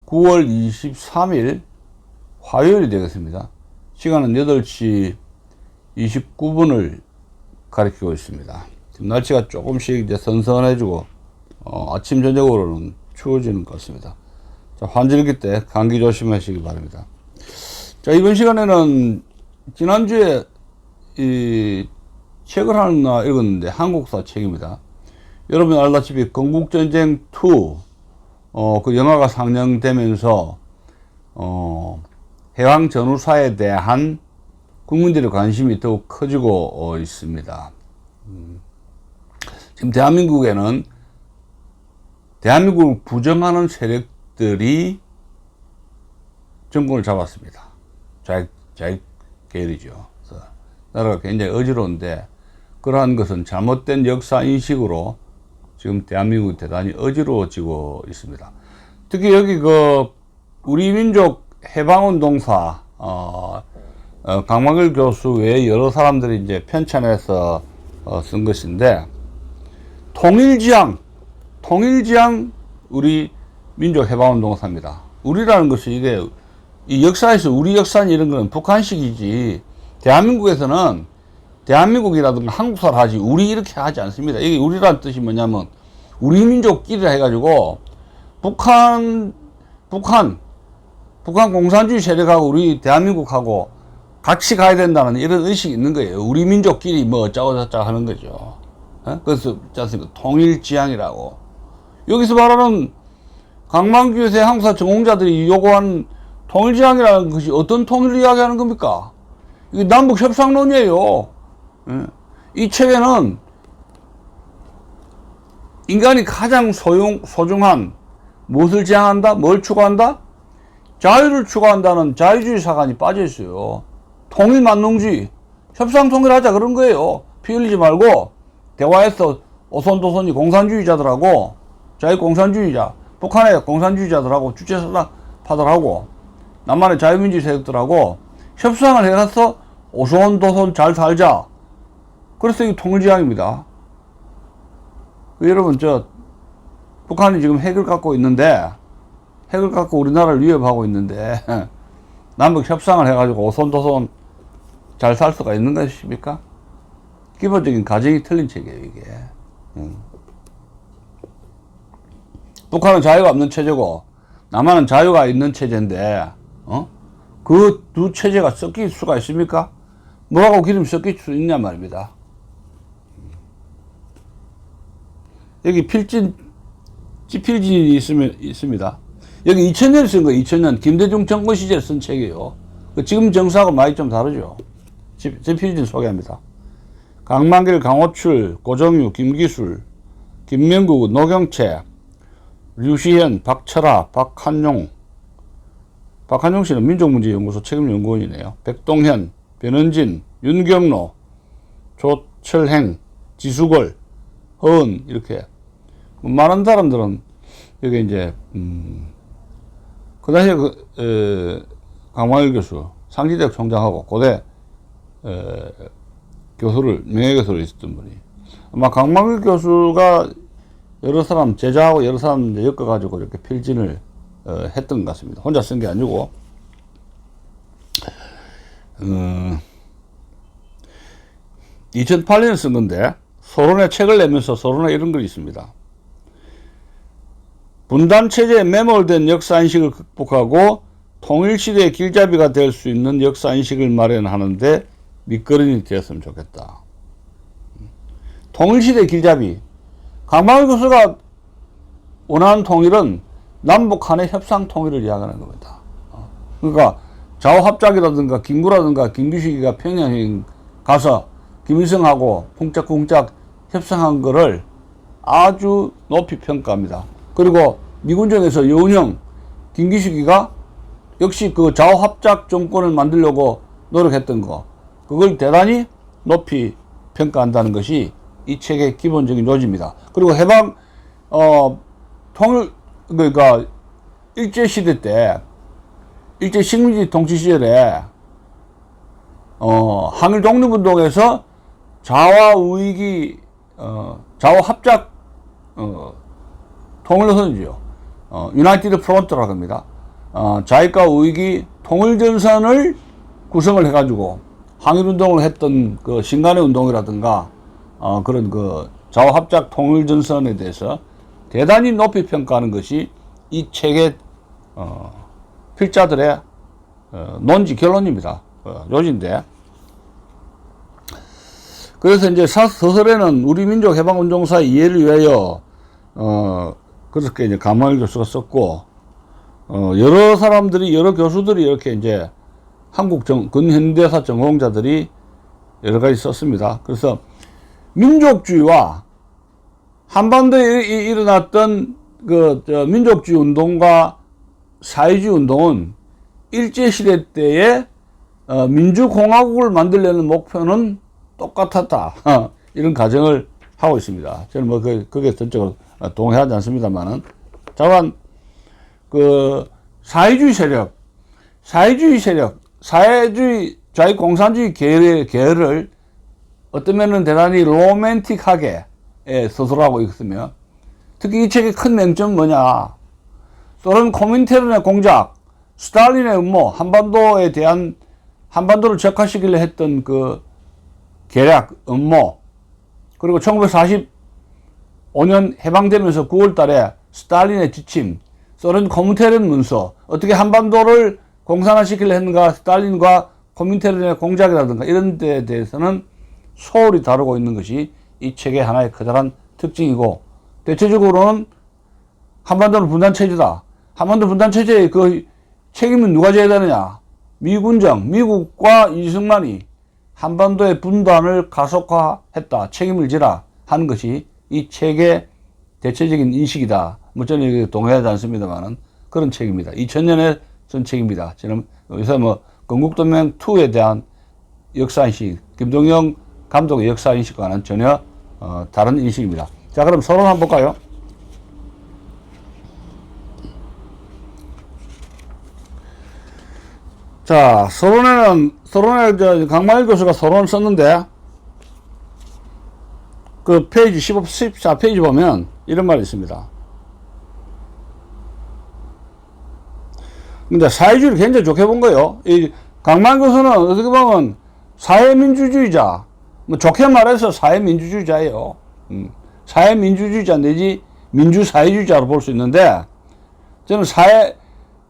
9월 23일 화요일이 되겠습니다. 시간은 8시 29분을 가리키고 있습니다. 지금 날씨가 조금씩 이제 선선해지고 아침 저녁으로는 추워지는 것 같습니다. 자, 환절기 때 감기 조심하시기 바랍니다. 자, 이번 시간에는 지난주에 이 책을 하나 읽었는데 한국사 책입니다. 여러분 알다시피 건국전쟁 2 그 영화가 상영되면서 해방 전후사에 대한 국민들의 관심이 더욱 커지고 있습니다. 지금 대한민국에는 대한민국을 부정하는 세력들이 정권을 잡았습니다. 좌익 계열이죠. 그래서 나라가 굉장히 어지러운데 그러한 것은 잘못된 역사 인식으로 지금 대한민국이 대단히 어지러워지고 있습니다. 특히 여기 우리 민족 해방운동사 강만길 교수 외에 여러 사람들이 이제 편찬해서 쓴 것인데 통일지향 우리 민족 해방운동사입니다. 우리라는 것이 이게 이 역사에서 우리 역사는 이런 거는 북한식이지 대한민국에서는 대한민국이라든가 한국사를 하지 우리 이렇게 하지 않습니다. 이게 우리라는 뜻이 뭐냐면 우리 민족끼리 해가지고 북한 공산주의 세력하고 우리 대한민국하고 같이 가야 된다는 이런 의식이 있는 거예요. 우리 민족끼리 뭐 어쩌고저쩌고 하는 거죠. 그래서 있지 않습니까? 통일지향이라고. 여기서 말하는 강만규세 한국사 전공자들이 요구한 통일지향이라는 것이 어떤 통일을 이야기하는 겁니까? 이게 남북협상론이에요. 이 책에는 인간이 가장 소중한 무엇을 지향한다? 뭘 추구한다? 자유를 추구한다는 자유주의 사관이 빠져 있어요. 통일 만능주의, 협상 통일하자 그런 거예요. 피 흘리지 말고 대화에서 오손도손이 공산주의자들하고 자유공산주의자, 북한의 공산주의자들하고 주체사상파들하고 남한의 자유민주주의 세력들하고 협상을 해서 오손도손 잘 살자. 그래서 이게 통일지향입니다. 여러분 북한이 지금 핵을 갖고 있는데 핵을 갖고 우리나라를 위협하고 있는데 남북 협상을 해가지고 오손도손 잘 살 수가 있는 것입니까? 기본적인 가정이 틀린 책이에요 이게. 북한은 자유가 없는 체제고 남한은 자유가 있는 체제인데 그 두 체제가 섞일 수가 있습니까? 물하고 기름 섞일 수 있냐 말입니다. 여기 지필진이 있습니다. 여기 2000년에 쓴 거예요. 2000년 김대중 정권 시절에 쓴 책이에요. 지금 정사하고 많이 좀 다르죠. 지필진 소개합니다. 강만길, 강호출, 고정유, 김기술, 김명국, 노경채, 류시현, 박철아, 박한용 씨는 민족문제연구소 책임연구원이네요. 백동현, 변은진, 윤경로, 조철행, 지수걸, 허은 이렇게 많은 사람들은 여기 이제 그 당시에 강만일 교수 상지대학 총장하고 고대 명예교수로 있었던 분이 아마 강만일 교수가 여러 사람 제자하고 여러 사람 엮어가지고 이렇게 필진을 했던 것 같습니다. 혼자 쓴 게 아니고 2008년에 쓴 건데 서론에 책을 내면서 서론에 이런 글이 있습니다. 분단체제에 매몰된 역사인식을 극복하고 통일시대의 길잡이가 될 수 있는 역사인식을 마련하는데 밑거름이 되었으면 좋겠다. 통일시대의 길잡이. 강만일 교수가 원하는 통일은 남북한의 협상 통일을 이야기하는 겁니다. 그러니까 좌우합작이라든가 김구라든가 김규식이가 평양에 가서 김일성하고 쿵짝쿵짝 협상한 거를 아주 높이 평가합니다. 그리고 미군정에서 여운형, 김기식이가 역시 그 좌우합작 정권을 만들려고 노력했던 거, 그걸 대단히 높이 평가한다는 것이 이 책의 기본적인 요지입니다. 그리고 해방, 그러니까 일제시대 때, 일제식민지 통치 시절에, 항일 독립운동에서 좌우익이, 좌우합작, 통일노선이죠. 유나이티드 프론트라고 합니다. 자익과 우익이 통일전선을 구성을 해가지고 항일운동을 했던 그 신간의 운동이라든가 그런 그 좌우합작 통일전선에 대해서 대단히 높이 평가하는 것이 이 책의 필자들의 논지 결론입니다. 요지인데, 그래서 이제 서설에는 우리 민족 해방운동사의 이해를 위하여 그렇게 이제 강만일 교수가 썼고, 여러 사람들이, 여러 교수들이 이렇게 이제 한국 근현대사 전공자들이 여러 가지 썼습니다. 그래서 민족주의와 한반도에 일어났던 민족주의 운동과 사회주의 운동은 일제시대 때에 민주공화국을 만들려는 목표는 똑같았다. 이런 가정을 하고 있습니다. 저는 뭐 그게 전적으로 동의하지 않습니다만은. 다만 사회주의 세력, 자유공산주의 계열을 어떤 면은 대단히 로맨틱하게 서술하고 있으며, 특히 이 책의 큰 맹점은 뭐냐, 소련 코민테른의 공작, 스탈린의 음모, 한반도를 적화시키려 했던 그 계략, 음모, 그리고 1945년 해방되면서 9월 달에 스탈린의 지침, 소련 코민테른 문서, 어떻게 한반도를 공산화시키려 했는가, 스탈린과 코민테른의 공작이라든가 이런 데에 대해서는 소홀히 다루고 있는 것이 이 책의 하나의 커다란 특징이고, 대체적으로는 한반도는 분단체제다. 한반도 분단체제의 그 책임은 누가 져야 되느냐? 미국과 이승만이 한반도의 분단을 가속화했다. 책임을 지라 하는 것이 이 책의 대체적인 인식이다. 뭐 저는 동의하지 않습니다만은 그런 책입니다. 2000년에 쓴 책입니다. 저는 요새 뭐 건국동맹2에 대한 역사인식, 김동영 감독의 역사인식과는 전혀 다른 인식입니다. 자, 그럼 서론 한번 볼까요? 자, 서론에 강만일 교수가 서론을 썼는데, 그 페이지 14페이지 보면 이런 말이 있습니다. 근데 사회주의를 굉장히 좋게 본 거예요. 이 강만일 교수는 어떻게 보면 사회민주주의자, 뭐 좋게 말해서 사회민주주의자예요. 사회민주주의자 내지 민주사회주의자로 볼 수 있는데, 저는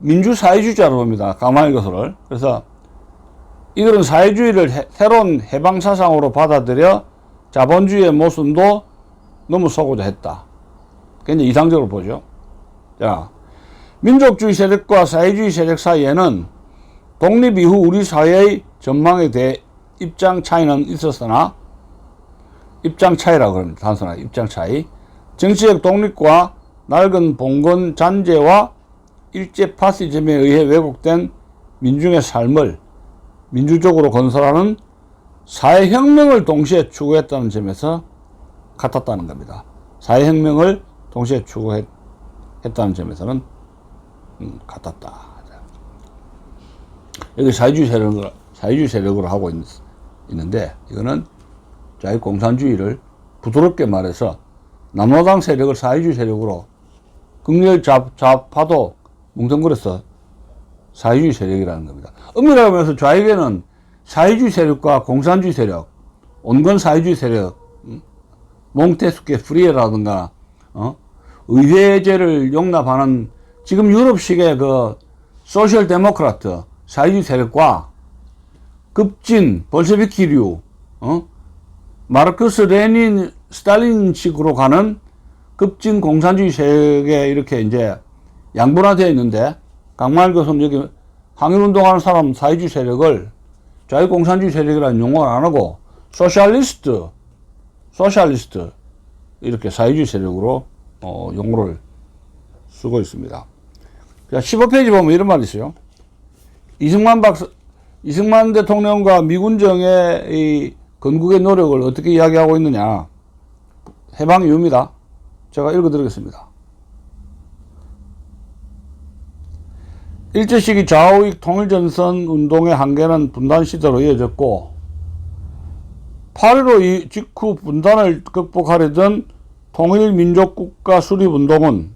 민주사회주의자로 봅니다. 강만일 교수를. 그래서 이들은 사회주의를 새로운 해방사상으로 받아들여 자본주의의 모순도 넘어서고자 했다. 굉장히 이상적으로 보죠. 자, 민족주의 세력과 사회주의 세력 사이에는 독립 이후 우리 사회의 전망에 대해 입장 차이는 있었으나, 입장 차이라고 합니다. 단순하게 입장 차이. 정치적 독립과 낡은 봉건 잔재와 일제 파시즘에 의해 왜곡된 민중의 삶을 민주적으로 건설하는 사회혁명을 동시에 추구했다는 점에서 같았다는 겁니다. 사회혁명을 동시에 추구했다는 점에서는 같았다. 여기 사회주의 세력으로 하고 있는데, 이거는 자유공산주의를 부드럽게 말해서 남로당 세력을 사회주의 세력으로 극렬 좌파도 뭉텅거려서 사회주의 세력이라는 겁니다. 엄밀하게 말해서 좌익에는 사회주의 세력과 공산주의 세력, 온건 사회주의 세력, 몽테스케 프리에라든가 의회제를 용납하는 지금 유럽식의 그 소셜 데모크라트 사회주의 세력과 급진 볼셰비키류, 마르크스 레닌 스탈린식으로 가는 급진 공산주의 세력에 이렇게 이제 양분화되어 있는데, 강만일 교수는 여기 항일운동하는 사람 사회주의 세력을 자유공산주의 세력이라는 용어를 안 하고 소셜리스트 이렇게 사회주의 세력으로 용어를 쓰고 있습니다. 자, 15페이지 보면 이런 말이 있어요. 이승만 대통령과 미군정의 이 건국의 노력을 어떻게 이야기하고 있느냐. 해방 이유입니다. 제가 읽어드리겠습니다. 일제시기 좌우익 통일전선 운동의 한계는 분단 시대로 이어졌고, 8.15 직후 분단을 극복하려던 통일민족국가 수립운동은,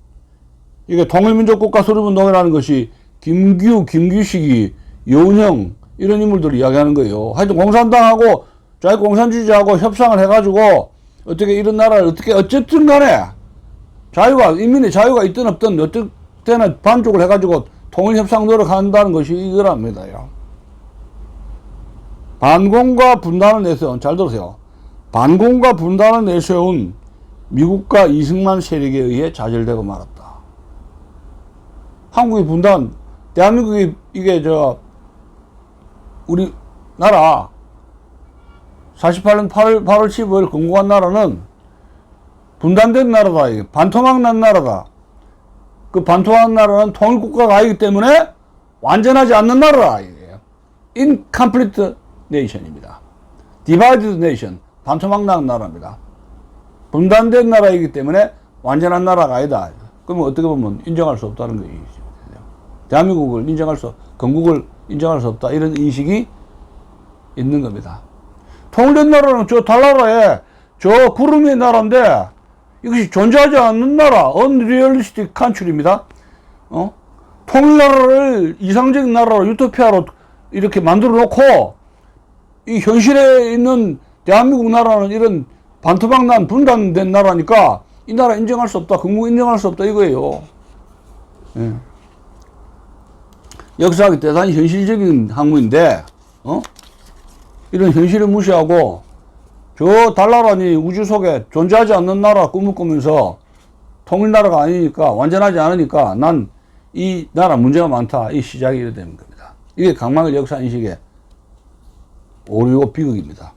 이게 통일민족국가 수립운동이라는 것이 김규식이, 여운형 이런 인물들을 이야기하는 거예요. 하여튼 공산당하고 자유공산주의자하고 협상을 해가지고 어떻게 이런 나라를 어쨌든 간에 인민의 자유가 있든 없든 어떨 때는 반쪽을 해가지고 통일협상 노력한다는 것이 이거랍니다요. 반공과 분단을 내세운, 잘 들으세요. 반공과 분단을 내세운 미국과 이승만 세력에 의해 좌절되고 말았다. 한국의 분단, 대한민국이 이게 우리 나라 48년 8월 15일 건국한 나라는 분단된 나라다. 이게 반토막 난 나라다. 그 반토막 나라는 통일국가가 아니기 때문에 완전하지 않는 나라다. 이게 incomplete nation입니다. divided nation, 반토막 난 나라입니다. 분단된 나라이기 때문에 완전한 나라가 아니다. 그러면 어떻게 보면 인정할 수 없다는 거예요. 대한민국을 건국을 인정할 수 없다. 이런 인식이 있는 겁니다. 통일된 나라는 저 달나라에 저 구름의 나라인데 이것이 존재하지 않는 나라, unrealistic country입니다. 통일나라를 이상적인 나라로, 유토피아로 이렇게 만들어 놓고 이 현실에 있는 대한민국 나라는 이런 반토막 난 분단된 나라니까 이 나라 인정할 수 없다, 건국 인정할 수 없다 이거예요. 예. 역사학이 대단히 현실적인 학문인데, 이런 현실을 무시하고 저 달나라니 우주 속에 존재하지 않는 나라 꿈을 꾸면서 통일나라가 아니니까, 완전하지 않으니까 난 이 나라 문제가 많다. 이 시작이 이래 되는 겁니다. 이게 강만일 역사인식의 오류고 비극입니다.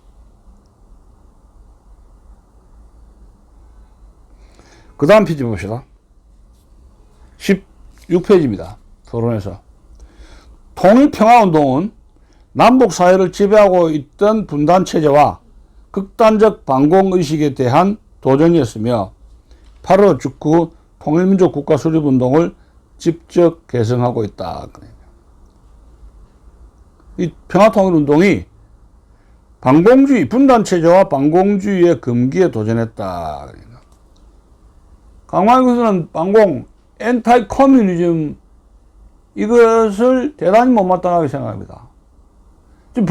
그 다음 페이지 봅시다. 16페이지입니다. 토론에서. 통일평화운동은 남북사회를 지배하고 있던 분단체제와 극단적 반공의식에 대한 도전이었으며 8.15 직후 통일민족 국가 수립운동을 직접 계승하고 있다. 이 평화통일운동이 분단체제와 반공주의의 금기에 도전했다. 강만일 교수는 반공, 엔타이 커뮤니즘 이것을 대단히 못마땅하게 생각합니다. 지금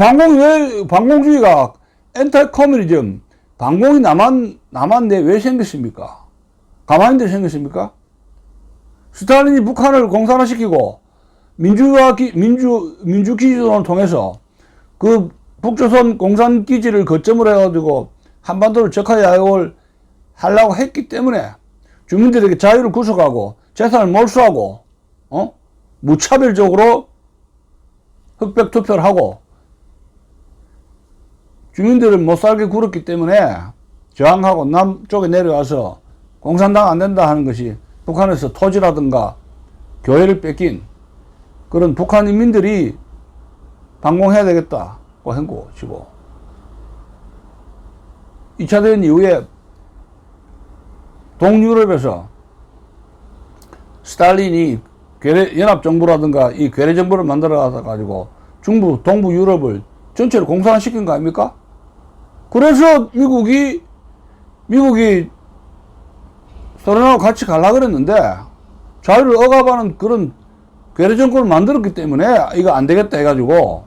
반공주의가 엔타이 커뮤니즘, 반공이 남한 내 왜 생겼습니까? 가만히 생겼습니까? 스탈린이 북한을 공산화시키고 민주기지론을 통해서 그 북조선 공산기지를 거점으로 해가지고 한반도를 적화야욕을 하려고 했기 때문에 주민들에게 자유를 구속하고 재산을 몰수하고 무차별적으로 흑백 투표를 하고 주민들을 못살게 굴었기 때문에 저항하고 남쪽에 내려와서 공산당 안 된다 하는 것이 북한에서 토지라든가 교회를 뺏긴 그런 북한 인민들이 반공해야 되겠다고 한 것이고, 2차 대전 이후에 동유럽에서 스탈린이 연합정부라든가 이 괴뢰정부를 만들어 가지고 동부 유럽을 전체를 공산화시킨 거 아닙니까? 그래서 미국이 소련하고 같이 가려고 그랬는데 자유를 억압하는 그런 괴뢰정권을 만들었기 때문에 이거 안 되겠다 해가지고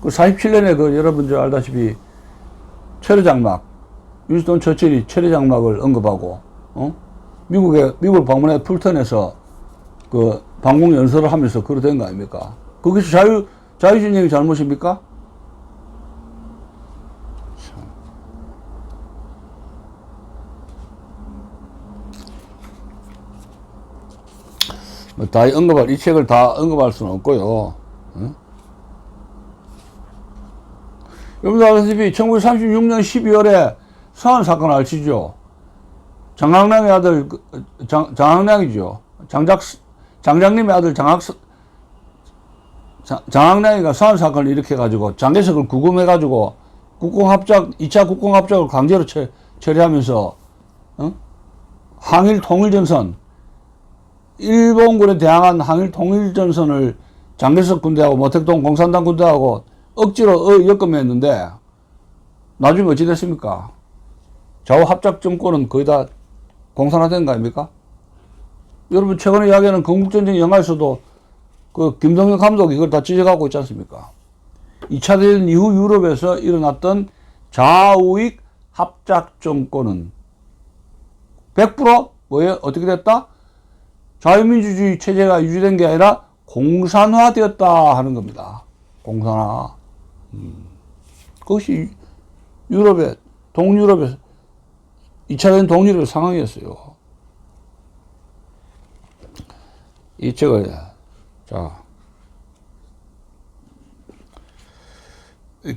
그 47년에 여러분들 알다시피 철의장막, 윈스턴 처칠이 철의장막을 언급하고 미국을 방문해 풀턴에서 그 방공 연설을 하면서 그렇게 된 거 아닙니까? 그것이 자유진영의 잘못입니까? 이 책을 다 언급할 수는 없고요. 여러분들 아시다시피 1936년 12월에 서한 사건 아시죠? 장학량의 아들, 장학량이죠. 장장님의 아들 장학량이가 서한 사건을 일으켜가지고 장개석을 구금해가지고 2차 국공합작을 강제로 처리하면서, 항일 통일전선, 일본군에 대항한 항일 통일전선을 장개석 군대하고 모택동 공산당 군대하고 억지로 역검했는데 나중에 어찌 됐습니까? 좌우 합작 정권은 거의 다 공산화된 거 아닙니까? 여러분 최근에 이야기하는 건국전쟁 영화에서도 그 김동연 감독이 이걸 다 지적하고 있지 않습니까? 2차 대전 이후 유럽에서 일어났던 좌우익 합작 정권은 100% 뭐예요? 어떻게 됐다? 자유민주주의 체제가 유지된 게 아니라 공산화되었다 하는 겁니다. 공산화. 그것이 유럽의, 동유럽의 2차 대전 동유럽의 상황이었어요. 이 책을, 자,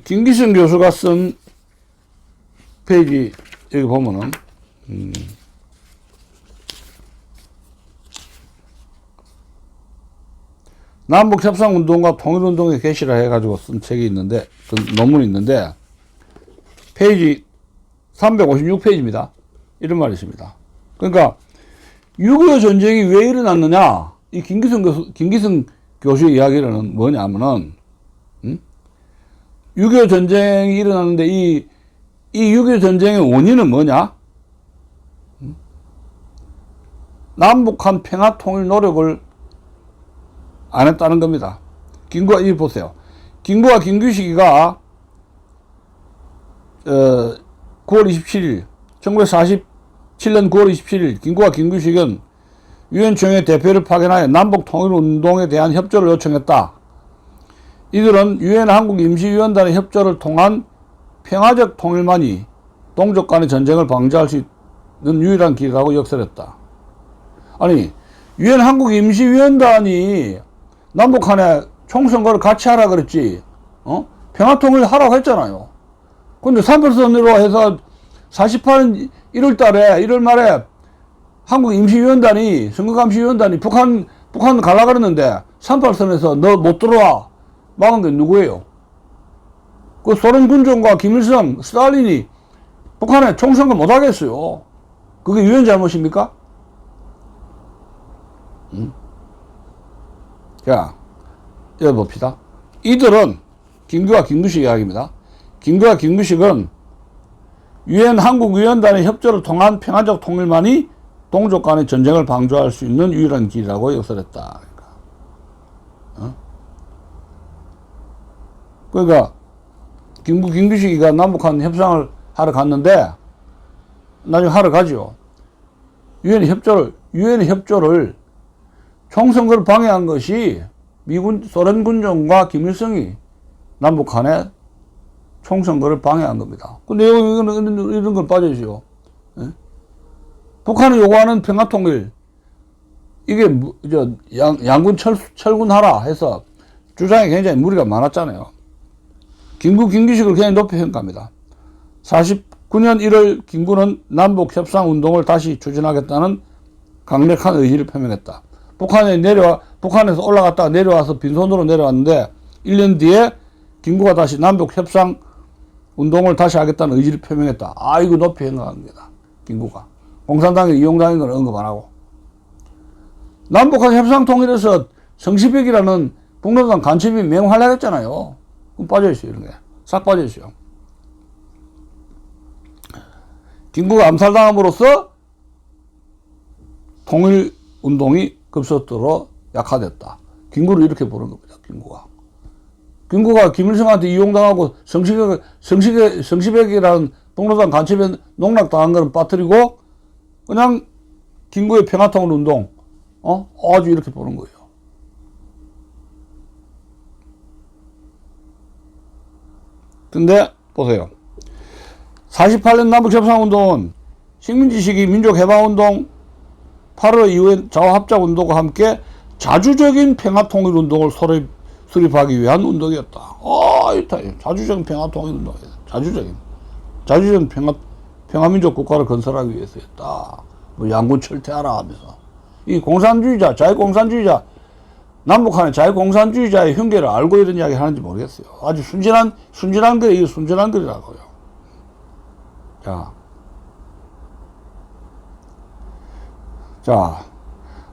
김기성 교수가 쓴 페이지, 여기 보면은, 남북협상운동과 통일운동의 개시라 해가지고 쓴 책이 있는데, 그 논문이 있는데, 페이지 356페이지입니다. 이런 말이 있습니다. 그러니까, 6.25 전쟁이 왜 일어났느냐, 이 김기성 교수의 이야기는 뭐냐면은, 6.25 전쟁이 일어났는데, 이 6.25 전쟁의 원인은 뭐냐? 남북한 평화 통일 노력을 안 했다는 겁니다. 이 보세요. 김구와 김규식이가 9월 27일 1947년 9월 27일 김구와 김규식은 유엔 총회 대표를 파견하여 남북 통일 운동에 대한 협조를 요청했다. 이들은 유엔 한국 임시위원단의 협조를 통한 평화적 통일만이 동족 간의 전쟁을 방지할 수 있는 유일한 길이라고 역설했다. 아니, 유엔 한국 임시위원단이 남북한에 총선거를 같이 하라 그랬지, 평화통일 하라고 했잖아요. 근데 38선으로 해서 48년 1월 달에, 1월 말에 한국 임시위원단이, 선거감시위원단이 북한 가려고 그랬는데 38선에서 너 못 들어와. 막은 게 누구예요? 그 소련 군정과 김일성, 스탈린이 북한에 총선거 못 하겠어요. 그게 유엔 잘못입니까? 자, 여쭤봅시다. 이들은 김구와 김규식 이야기입니다. 김구와 김규식은 유엔 한국위원단의 협조를 통한 평화적 통일만이 동족 간의 전쟁을 방조할 수 있는 유일한 길이라고 역설했다. 그러니까 김구 김규식이가 남북한 협상을 하러 갔는데 나중에 하러 가죠. 유엔의 협조를 총선거를 방해한 것이 소련 군정과 김일성이 남북한의 총선거를 방해한 겁니다. 근데 이런 걸 빠져주죠. 예? 북한이 요구하는 평화통일, 이게 양군 철군하라 해서 주장에 굉장히 무리가 많았잖아요. 김규식을 굉장히 높이 평가합니다. 49년 1월 김구는 남북협상운동을 다시 추진하겠다는 강력한 의지를 표명했다. 북한에서 올라갔다가 내려와서 빈손으로 내려왔는데 1년 뒤에 김구가 다시 남북협상 운동을 다시 하겠다는 의지를 표명했다. 이거 높이 생각합니다. 김구가. 공산당이 이용당인 건 언급 안 하고. 남북한 협상 통일에서 성시백이라는 북노당 간첩이 맹활약했잖아요. 그럼 빠져있어요, 이런 게. 싹 빠져있어요. 김구가 암살당함으로써 통일운동이 급속도로 약화됐다. 김구를 이렇게 보는 겁니다, 김구가 김일성한테 이용당하고 성시백이라는 북노당 간첩에 농락당한 거는 빠뜨리고, 그냥 김구의 평화통일운동, 아주 이렇게 보는 거예요. 근데, 보세요. 48년 남북협상운동은 식민지 시기 민족해방운동, 8월 이후의 좌우합작운동과 함께 자주적인 평화통일운동을 수립하기 위한 운동이었다. 자주적인 평화통일운동이다. 자주적인 평화민족 국가를 건설하기 위해서였다. 뭐 양군 철퇴하라 하면서. 이 공산주의자, 자유공산주의자, 남북한의 자유공산주의자의 흉계를 알고 이런 이야기 하는지 모르겠어요. 아주 순진한 글이, 이게 순진한 글이라고요. 자,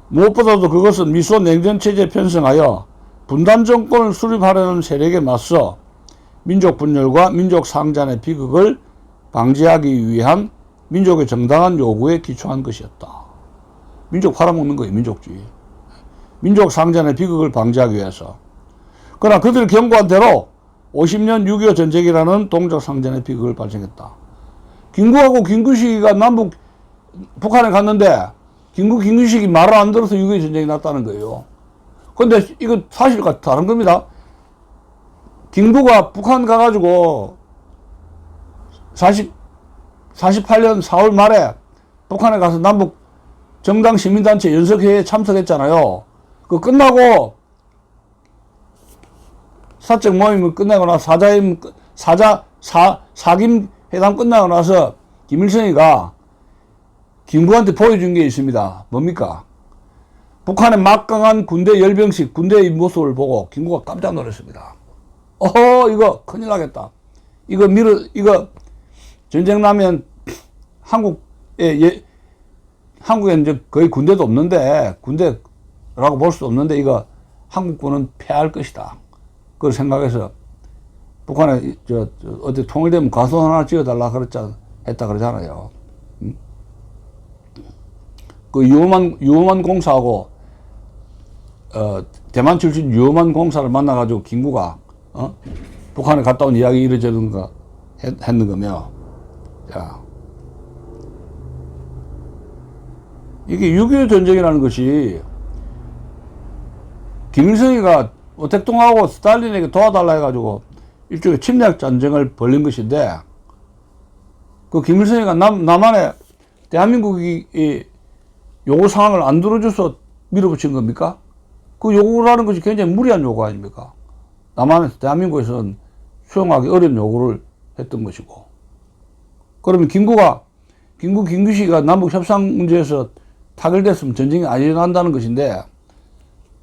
무엇보다도 그것은 미소 냉전체제에 편승하여 분단 정권을 수립하려는 세력에 맞서 민족 분열과 민족 상잔의 비극을 방지하기 위한 민족의 정당한 요구에 기초한 것이었다. 민족 팔아먹는 거예요, 민족주의. 민족 상전의 비극을 방지하기 위해서. 그러나 그들이 경고한 대로 50년 6.25 전쟁이라는 동족 상전의 비극을 발생했다. 김구하고 김구식이가 북한에 갔는데 김구식이 말을 안 들어서 6.25 전쟁이 났다는 거예요. 근데 이거 사실과 다른 겁니다. 김구가 북한 가가지고 48년 4월 말에 북한에 가서 남북 정당 시민단체 연석회의에 참석했잖아요. 그 끝나고 사적 모임을 끝나고 나서 사김 회담 끝나고 나서 김일성이가 김구한테 보여준 게 있습니다. 뭡니까? 북한의 막강한 군대 열병식 군대의 모습을 보고 김구가 깜짝 놀랐습니다. 이거 큰일 나겠다. 이거 전쟁 나면 한국엔 이제 거의 군대도 없는데, 군대라고 볼 수도 없는데, 이거 한국군은 패할 것이다. 그걸 생각해서 북한에 어디 통일되면 가수 하나 지어달라 했다 그러잖아요. 그 유호만 공사하고 대만 출신 유호만 공사를 만나가지고 김구가 북한에 갔다 온 이야기 이러저런 거 했는 거며, 자, 이게 6.25 전쟁이라는 것이 김일성이가 오택동하고 스탈린에게 도와달라 해가지고 일종의 침략 전쟁을 벌린 것인데, 그 김일성이가 남한에 대한민국이 요구 사항을 안 들어줘서 밀어붙인 겁니까? 그 요구라는 것이 굉장히 무리한 요구 아닙니까? 남한에서 대한민국에서는 수용하기 어려운 요구를 했던 것이고. 그러면 김구식이가 남북 협상 문제에서 타결됐으면 전쟁이 안 일어난다는 것인데,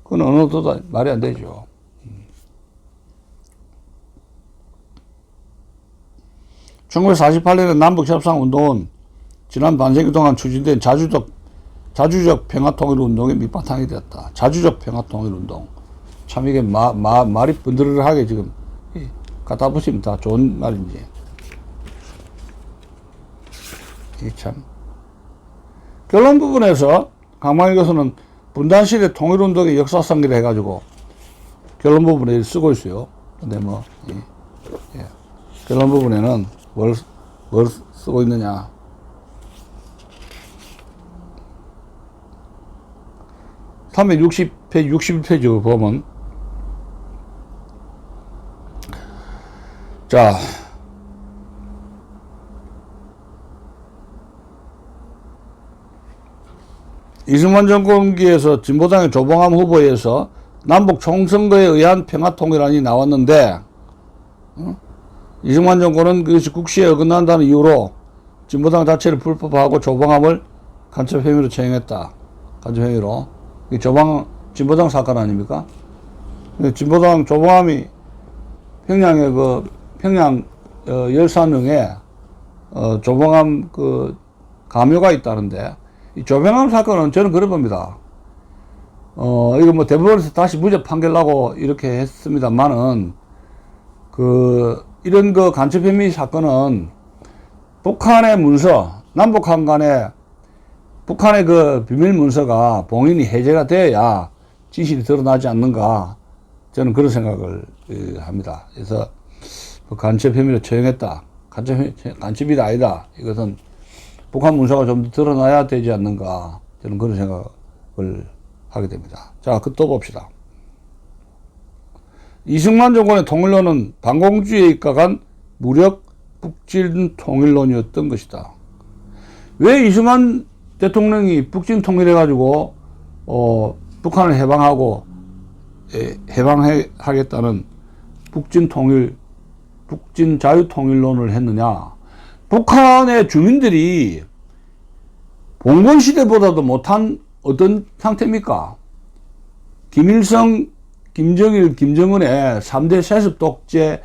그건 어느 것도 말이 안 되죠. (1948년에) 남북협상운동은 지난 반세기 동안 추진된 자주적 평화통일운동의 밑바탕이 되었다. 자주적 평화통일운동. 참 이게 말이 번드르르하게 지금 갖다 붙이면 다 좋은 말인지. 이게 참. 결론 부분에서 강만일 교수는 분단 시대 통일운동의 역사상기를 해가지고 결론 부분에 쓰고 있어요. 근데 결론 부분에는 뭘 쓰고 있느냐. 360페이지, 61페이지 보면, 자, 이승만 정권기에서 진보당의 조봉암 후보에서 남북 총선거에 의한 평화통일안이 나왔는데, 이승만 정권은 그것이 국시에 어긋난다는 이유로 진보당 자체를 불법화하고 조봉암을 간첩 혐의로 처형했다. 간첩 혐의로. 이 진보당 사건 아닙니까? 진보당 조봉암이 평양 열산릉에 조봉암 가묘가 있다는데, 이 조봉암 사건은 저는 그래 봅니다. 이거 대법원에서 다시 무죄 판결나고 이렇게 했습니다만은, 이런 간첩 혐의 사건은 북한의 문서, 남북한 간에 북한의 비밀 문서가 봉인이 해제가 되어야 진실이 드러나지 않는가, 저는 그런 생각을 합니다. 그래서 간첩 혐의로 처형했다. 간첩이다 아니다. 이것은 북한 문서가 좀 더 드러나야 되지 않는가, 저는 그런 생각을 하게 됩니다. 자, 또 봅시다. 이승만 정권의 통일론은 반공주의에 입각한 무력 북진 통일론이었던 것이다. 왜 이승만 대통령이 북진 통일해가지고 북한을 해방하겠다는 북진 자유통일론을 했느냐? 북한의 주민들이 봉건 시대보다도 못한 어떤 상태입니까? 김일성, 김정일, 김정은의 3대 세습 독재의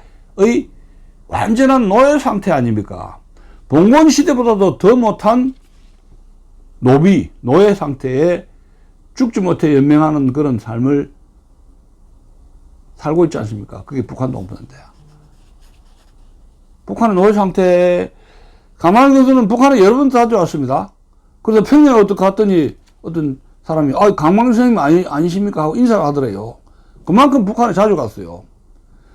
완전한 노예 상태 아닙니까? 봉건 시대보다도 더 못한 노예 상태에 죽지 못해 연명하는 그런 삶을 살고 있지 않습니까? 그게 북한 동포인데요. 북한의 노예 상태에, 가만히 교수는 북한에 여러 번 다녀왔습니다. 그래서 평양에 갔더니 어떤 사람이, 강광준 선생님 아니십니까? 하고 인사를 하더래요. 그만큼 북한에 자주 갔어요.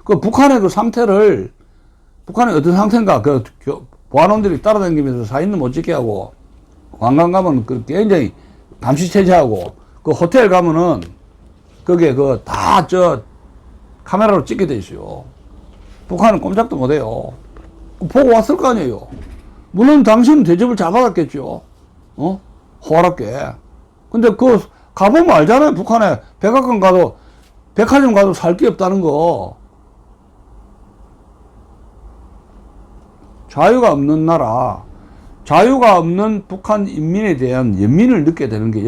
그 북한의 그 상태를, 북한의 어떤 상태인가, 보안원들이 따라다니면서 사진도 못 찍게 하고, 관광 가면 굉장히 감시체제하고, 그 호텔 가면은, 그게 카메라로 찍게 돼 있어요. 북한은 꼼짝도 못 해요. 보고 왔을 거 아니에요. 물론 당신은 대접을 잘 받았겠죠. 호화롭게. 근데 가보면 알잖아요. 북한에 백악관 가도, 백화점 가도 살 게 없다는 거. 자유가 없는 나라, 자유가 없는 북한 인민에 대한 연민을 느끼게 되는 게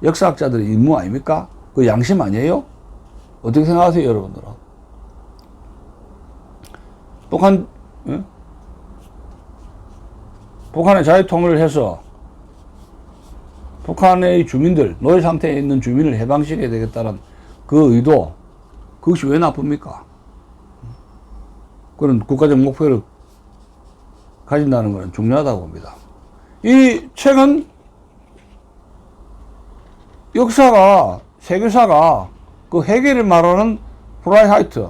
역사학자들의 임무 아닙니까? 그 양심 아니에요? 어떻게 생각하세요, 여러분들은? 북한의 자유통일을 해서 북한의 주민들, 노예 상태에 있는 주민을 해방시켜야 되겠다는 그 의도, 그것이 왜 나쁩니까? 그런 국가적 목표를 가진다는 것은 중요하다고 봅니다. 이 책은 역사가, 세계사가 그 해겔을 말하는 프라이하이트,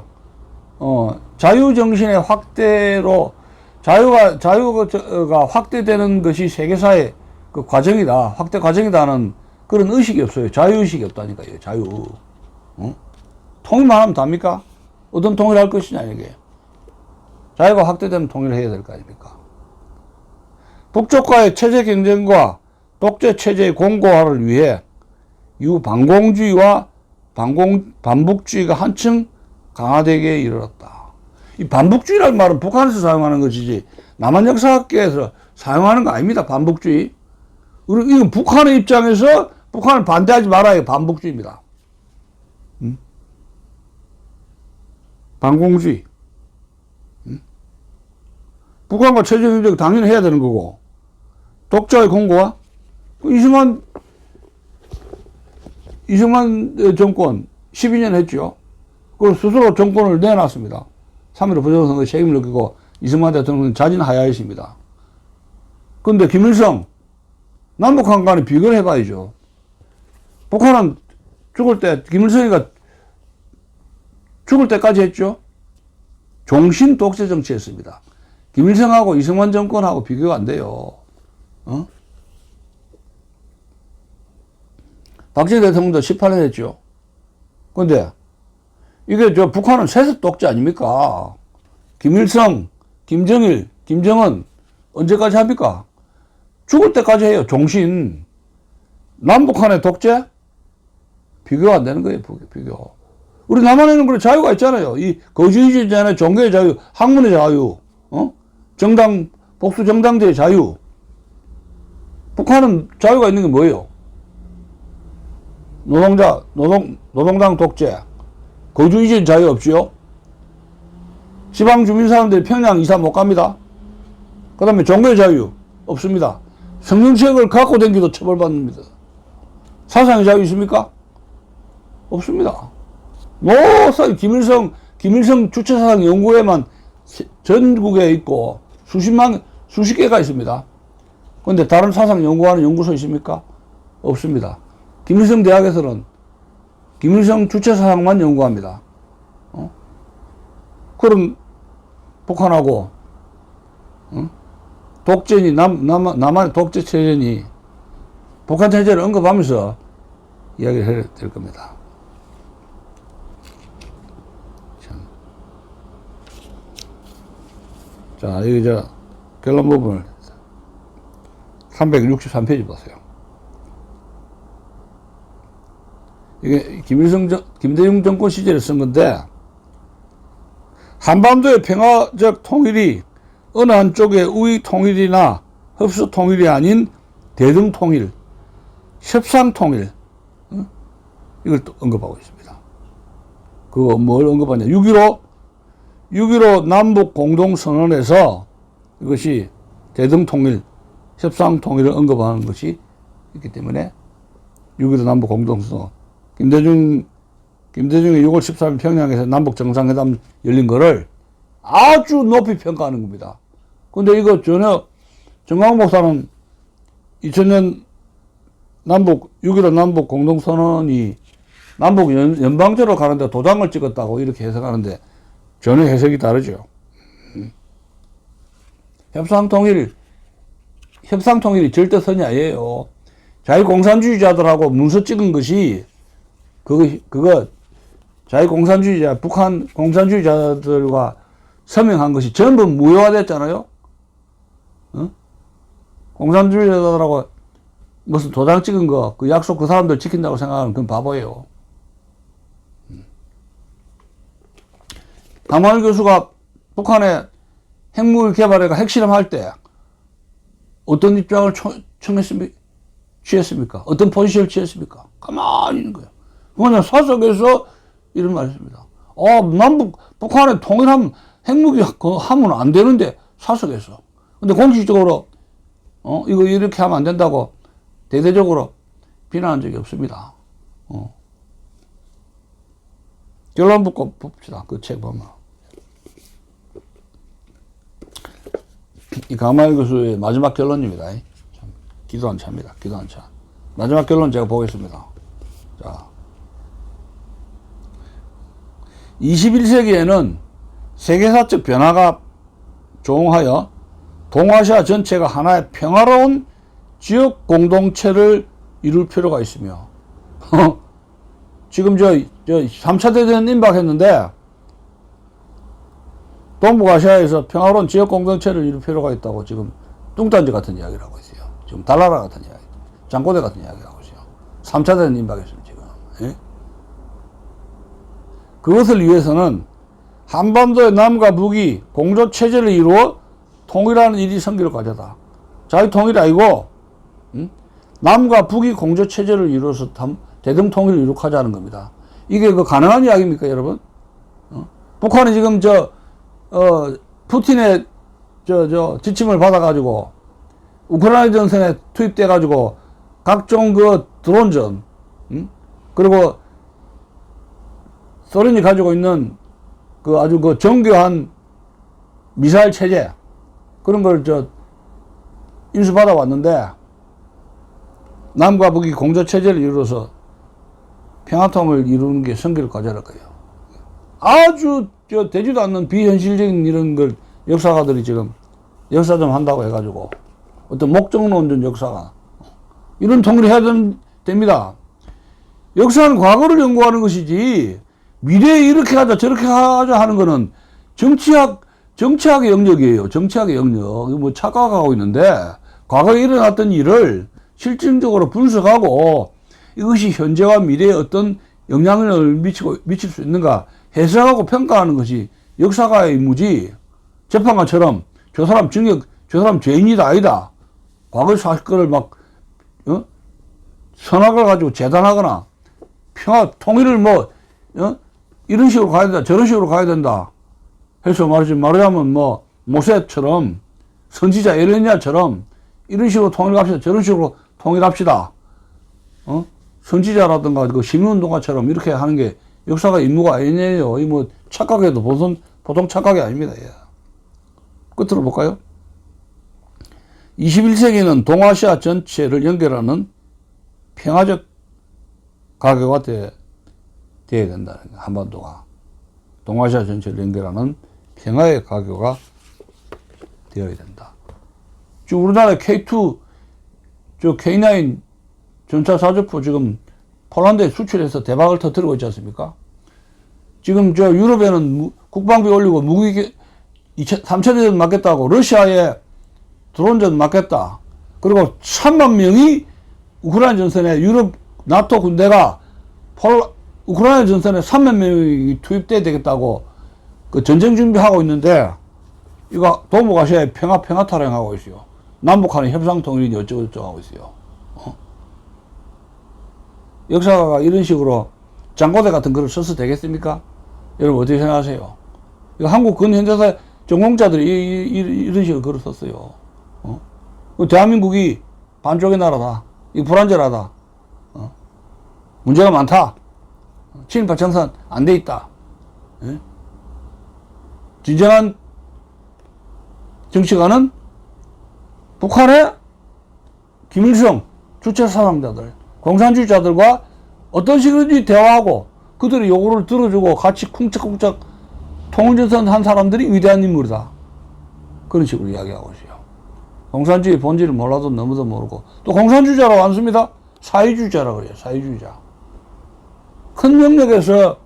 자유정신의 확대로, 자유가 확대되는 것이 세계사의 그 과정이다, 확대 과정이다는 그런 의식이 없어요. 자유의식이 없다니까요, 자유. 통일만 하면 답니까? 어떤 통일을 할 것이냐, 이게. 자유가 확대되면 통일을 해야 될 거 아닙니까? 북쪽과의 체제 경쟁과 독재 체제의 공고화를 위해 유반공주의와 반북주의가 한층 강화되기에 이르렀다. 이 반북주의라는 말은 북한에서 사용하는 것이지 남한 역사학계에서 사용하는 거 아닙니다. 반북주의. 이건 북한의 입장에서 북한을 반대하지 말아야 반북주의입니다. 반공주의. 북한과 체제 경쟁 당연히 해야 되는 거고, 독자의 공고화? 이승만 정권 12년 했죠. 그걸 스스로 정권을 내놨습니다. 3.15 부정선거 책임을 느끼고 이승만 대통령은 자진하야했습니다. 그런데 김일성, 남북한 간에 비교를 해봐야죠. 북한은 죽을 때, 김일성이가 죽을 때까지 했죠. 종신 독재 정치했습니다. 김일성하고 이승만 정권하고 비교가 안 돼요. 박정희 대통령도 18년 했죠. 근데 이게 북한은 세습 독재 아닙니까? 김일성, 김정일, 김정은 언제까지 합니까? 죽을 때까지 해요. 종신. 남북한의 독재? 비교가 안 되는 거예요. 비교. 우리 남한에는 그래 자유가 있잖아요. 이 거주의지 있잖아요. 종교의 자유, 학문의 자유, 정당, 복수 정당제의 자유. 북한은 자유가 있는 게 뭐예요? 노동당 독재. 거주의지는 자유 없지요? 지방 주민 사람들이 평양 이사 못 갑니다. 그 다음에 종교의 자유 없습니다. 성경책을 갖고 다니기도 처벌받습니다. 사상의 자유 있습니까? 없습니다. 김일성 주체사상 연구회만 전국에 있고 수십 개가 있습니다. 그런데 다른 사상 연구하는 연구소 있습니까? 없습니다. 김일성 대학에서는 김일성 주체사상만 연구합니다. 그럼 북한하고 독재니 남한의 독재 체제니 북한 체제를 언급하면서 이야기를 해야 될 겁니다. 자, 여기 결론 부분을 363페이지 보세요. 이게 김대중 정권 시절에 쓴 건데, 한반도의 평화적 통일이 어느 한쪽의 우위 통일이나 흡수 통일이 아닌 대등 통일, 협상 통일, 이걸 또 언급하고 있습니다. 그거 뭘 언급하냐? 6.15 남북 공동선언에서 이것이 대등 통일, 협상 통일을 언급하는 것이 있기 때문에 6.15 남북 공동선언, 김대중이 6월 13일 평양에서 남북 정상회담 열린 거를 아주 높이 평가하는 겁니다. 근데 이거 전혀 정광훈 목사는 2000년 6.15 남북 공동선언이 남북 연방제로 가는데 도장을 찍었다고 이렇게 해석하는데 전혀 해석이 다르죠. 협상통일이 절대선이 아니에요. 자유공산주의자들하고 문서 찍은 것이 그거 자유공산주의자, 북한 공산주의자들과 서명한 것이 전부 무효화됐잖아요. 어? 공산주의자들하고 무슨 도장 찍은 거, 그 약속 그 사람들 지킨다고 생각하면 그건 바보예요. 강만일 교수가 북한의 핵무기 개발해가 핵실험할 때 어떤 입장을 취했습니까? 어떤 포지션을 취했습니까? 가만히 있는 거예요. 그냥 사석에서 이런 말 했습니다. 북한의 통일하면 핵무기 하면 안 되는데 사석에서. 근데 공식적으로 이거 이렇게 하면 안 된다고 대대적으로 비난한 적이 없습니다. 결론 붙고 봅시다. 그 책 보면. 이 강만일 교수의 마지막 결론입니다. 참, 기도 한 차입니다. 기도 한 차. 마지막 결론 제가 보겠습니다. 자. 21세기에는 세계사적 변화가 조응하여 동아시아 전체가 하나의 평화로운 지역 공동체를 이룰 필요가 있으며 지금 저 3차 대전 임박했는데 동북아시아에서 평화로운 지역 공동체를 이룰 필요가 있다고 지금 뚱딴지 같은 이야기를 하고 있어요. 지금 달나라 같은 이야기, 장고대 같은 이야기를 하고 있어요. 3차 대전 임박했어요, 지금. 예? 그것을 위해서는 한반도의 남과 북이 공조체제를 이루어 통일하는 일이 생길 과제다. 자기 통일이 아니고 남과 북이 공조체제를 이루어서 대등통일을 이룩하자는 겁니다. 이게 그 가능한 이야기입니까, 여러분? 북한이 지금 푸틴의 지침을 받아가지고 우크라이나 전선에 투입돼가지고 각종 그 드론전, 그리고 소련이 가지고 있는 그 아주 그 정교한 미사일 체제, 그런 걸 인수받아 왔는데, 남과 북이 공조체제를 이루어서 평화통을 이루는 게 성길 과제일 거예요. 아주 되지도 않는 비현실적인 이런 걸 역사가들이 지금 역사 좀 한다고 해가지고 어떤 목적론전 역사가 이런 통일을 해야 됩니다. 역사는 과거를 연구하는 것이지 미래에 이렇게 하자 저렇게 하자 하는 거는 정치학의 영역이에요. 정치학의 영역. 뭐 착각하고 있는데 과거에 일어났던 일을 실질적으로 분석하고 이것이 현재와 미래에 어떤 영향을 미칠 수 있는가 해석하고 평가하는 것이 역사가의 임무지, 재판관처럼 저 사람 죄인이다 아니다, 과거 사건을 막 선악을 가지고 재단하거나 평화 통일을 이런 식으로 가야 된다 저런 식으로 가야 된다 해서 말하자면 모세처럼 선지자 에레미야처럼 이런 식으로 통일합시다 저런 식으로 통일합시다, 선지자라든가 그 시민운동가처럼 이렇게 하는 게 역사가 임무가 아니에요. 이 착각해도 보통 착각이 아닙니다. 예. 끝으로 볼까요? 21세기는 동아시아 전체를 연결하는 평화적 가교가 되어야 된다는 거예요. 한반도가. 동아시아 전체를 연결하는 평화의 가교가 되어야 된다. 지금 우리나라 K2, K9 전차 사주포 지금 폴란드에 수출해서 대박을 터뜨리고 있지 않습니까? 지금 유럽에는 국방비 올리고 무기 3차 대전 맞겠다고 러시아에 드론전 맞겠다. 그리고 1000만 명이 우크라이나 전선에 유럽 나토 군대가 우크라이나 전선에 3만 명이 투입돼야 되겠다고 그 전쟁 준비하고 있는데 이거 동북아시아에 평화 타령하고 있어요. 남북한의 협상통일이 어쩌고저쩌고 하고 있어요. 역사가가 이런 식으로 장고대 같은 글을 써서 되겠습니까? 여러분 어떻게 생각하세요? 이거 한국 근현대사 전공자들이 이런 식으로 글을 썼어요. 대한민국이 반쪽의 나라다. 이거 불안전하다. 문제가 많다. 친일파 청산 안 돼 있다. 진정한 정치가는 북한의 김일성 주체 사상자들, 공산주의자들과 어떤 식으로든지 대화하고 그들의 요구를 들어주고 같이 쿵짝쿵짝 통일전선 한 사람들이 위대한 인물이다. 그런 식으로 이야기하고 있어요. 공산주의 본질을 몰라도 너무도 모르고 또 공산주의자라고 안 씁니다. 사회주의자라고 그래요. 사회주의자. 큰 영역에서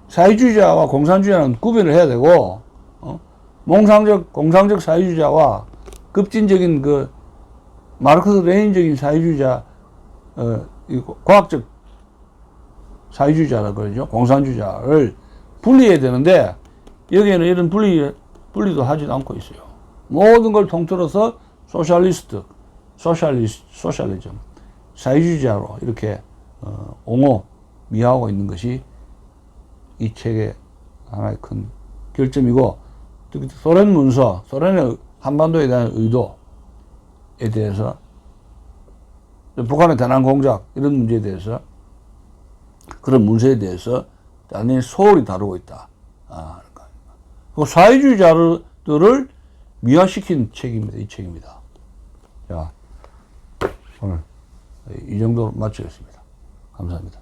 사회주의자와 공산주의자는 구별을 해야 되고 공상적 사회주의자와 급진적인 그 마르크스 레닌적인 사회주의자 과학적 사회주의자라 그러죠. 공산주의자를 분리해야 되는데 여기에는 이런 분리도 하지도 않고 있어요. 모든 걸 통틀어서 소셜리즘, 사회주의자로 이렇게 미화하고 있는 것이 이 책의 하나의 큰 결점이고, 특히 소련 문서, 소련의 한반도에 대한 의도에 대해서, 북한의 대남 공작 이런 문제에 대해서, 그런 문제에 대해서 당연히 소홀히 다루고 있다. 그 사회주의자들을 미화시킨 책입니다. 이 책입니다. 자, 오늘 이 정도로 마치겠습니다. 감사합니다.